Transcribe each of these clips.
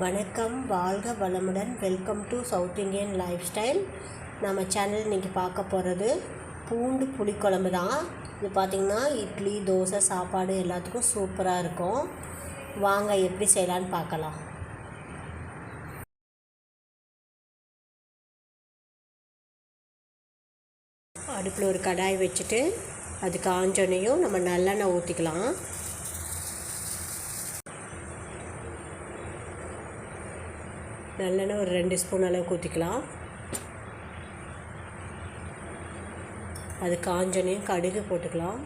வணக்கம், வாழ்க வளமுடன். Welcome to south Indian life style. நம்ம சேனல் இன்றைக்கி பார்க்க போகிறது பூண்டு புளிக்குழம்பு தான். இது பார்த்திங்கன்னா இட்லி, தோசை, சாப்பாடு எல்லாத்துக்கும் சூப்பராக இருக்கும். வாங்க எப்படி செய்யலான்னு பார்க்கலாம். அடுப்பில் ஒரு கடாய் வச்சுட்டு அது காஞ்சோனையும் நம்ம நல்லெண்ணெய் ஊற்றிக்கலாம். நல்லெண்ணெய் ஒரு 2 ஸ்பூன் அளவுக்கு ஊற்றிக்கலாம். அது காஞ்சோனையும் கடுகு போட்டுக்கலாம்.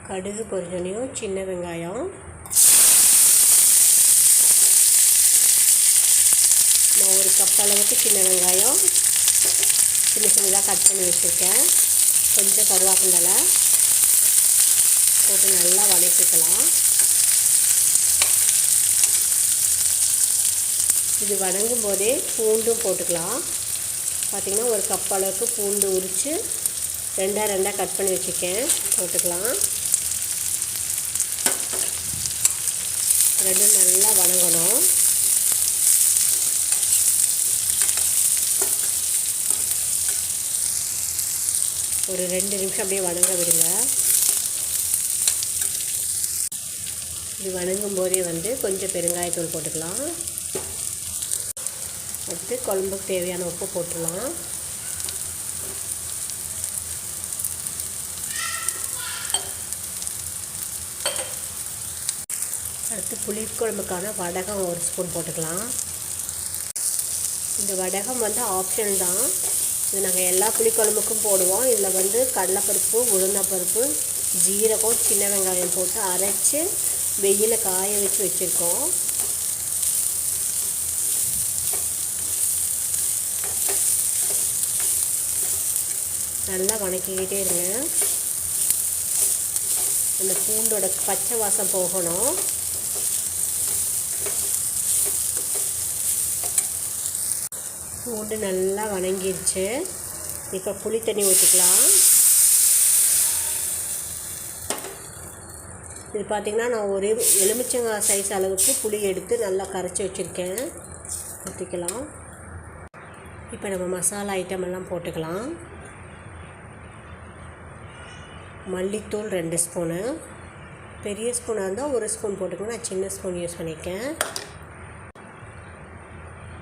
கடுகு பொரிஞ்சோனையும் சின்ன வெங்காயம், நான் ஒரு கப் அளவுக்கு சின்ன வெங்காயம் சின்ன சின்னதாக கட் பண்ணி வச்சுருக்கேன். கொஞ்சம் கருவேப்பிலை போட்டு நல்லா வதக்கிக்கலாம். இது வதங்கும் போதே பூண்டும் போட்டுக்கலாம். பார்த்திங்கன்னா ஒரு கப் அளவுக்கு பூண்டு உரித்து ரெண்டாக கட் பண்ணி வச்சுருக்கேன், போட்டுக்கலாம். ரெண்டும் நல்லா வதங்கணும். ஒரு 2 நிமிஷம் அப்படியே வதங்க விடுங்க. இது வதங்கும் போதே கொஞ்சம் பெருங்காயத்தூள் போட்டுக்கலாம். அடுத்து குழம்புக்கு தேவையான உப்பு போட்டுடலாம். அடுத்து புளிக்குழம்புக்கான வடகம் 1 ஸ்பூன் போட்டுக்கலாம். இந்த வடகம் ஆப்ஷன் தான். இது நாங்கள் எல்லா புளிக்குழம்புக்கும் போடுவோம். இதில் கடலைப்பருப்பு, உளுந்தப்பருப்பு, ஜீரகம், சின்ன வெங்காயம் போட்டு அரைச்சி வெயிலில் காய வச்சு வச்சுருக்கோம். நல்லா வதக்கிக்கிட்டே இருங்க. அந்த பூண்டோட பச்சை வாசம் போகணும். பூண்டு நல்லா வதங்கிடுச்சு. இப்போ புளி தண்ணி ஊற்றிக்கலாம். இது பார்த்திங்கன்னா நான் ஒரு எலுமிச்சங்காய் சைஸ் அளவுக்கு புளி எடுத்து நல்லா கரைச்சி வச்சுருக்கேன். ஊற்றிக்கலாம். இப்போ நம்ம மசாலா ஐட்டம் எல்லாம் போட்டுக்கலாம். மல்லித்தூள் 2 ஸ்பூனு, பெரிய ஸ்பூனாக இருந்தால் 1 ஸ்பூன் போட்டுக்கணும். நான் சின்ன ஸ்பூன் யூஸ் பண்ணியிருக்கேன்.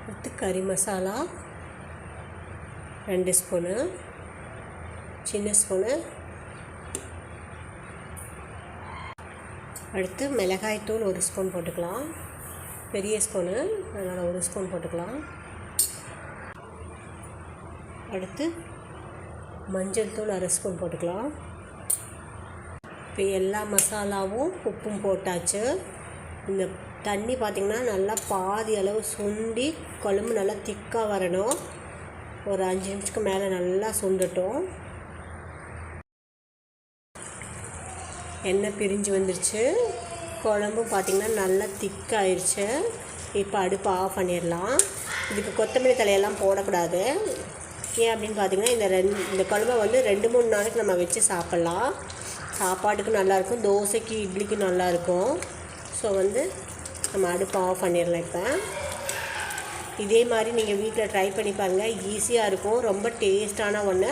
அடுத்து கறி மசாலா 2 ஸ்பூனு, சின்ன ஸ்பூனு. அடுத்து மிளகாய்த்தூள் 1 ஸ்பூன் போட்டுக்கலாம். பெரிய ஸ்பூனு, அதனால் 1 ஸ்பூன் போட்டுக்கலாம். அடுத்து மஞ்சள் தூள் 1/2 ஸ்பூன் போட்டுக்கலாம். இப்போ எல்லா மசாலாவும் உப்பும் போட்டாச்சு. இந்த தண்ணி பார்த்திங்கன்னா நல்லா பாதி அளவு சுண்டி குழம்பு நல்லா திக்காக வரணும். ஒரு 5 நிமிஷத்துக்கு மேலே நல்லா சுண்டட்டும். எண்ணெய் பிரிஞ்சு வந்துருச்சு. குழம்பு பார்த்திங்கன்னா நல்லா திக்காகிருச்சு. இப்போ அடுப்பு ஆஃப் பண்ணிடலாம். இதுக்கு கொத்தமல்லி தலையெல்லாம் போடக்கூடாது. ஏன் அப்படின்னு பார்த்திங்கன்னா இந்த குழம்பை 2-3 நாளைக்கு நம்ம வச்சு சாப்பிட்லாம். சாப்பாட்டுக்கு நல்லாயிருக்கும், தோசைக்கு, இட்லிக்கு நல்லாயிருக்கும். ஸோ நம்ம அடுப்பு ஆஃப் பண்ணிடலாம். இப்போ இதே மாதிரி நீங்கள் வீட்டில் ட்ரை பண்ணி பாருங்கள். ஈஸியாக இருக்கும், ரொம்ப டேஸ்டான ஒன்று.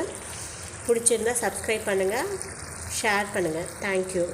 பிடிச்சிருந்தால் சப்ஸ்கிரைப் பண்ணுங்கள், ஷேர் பண்ணுங்கள். தேங்க்யூ.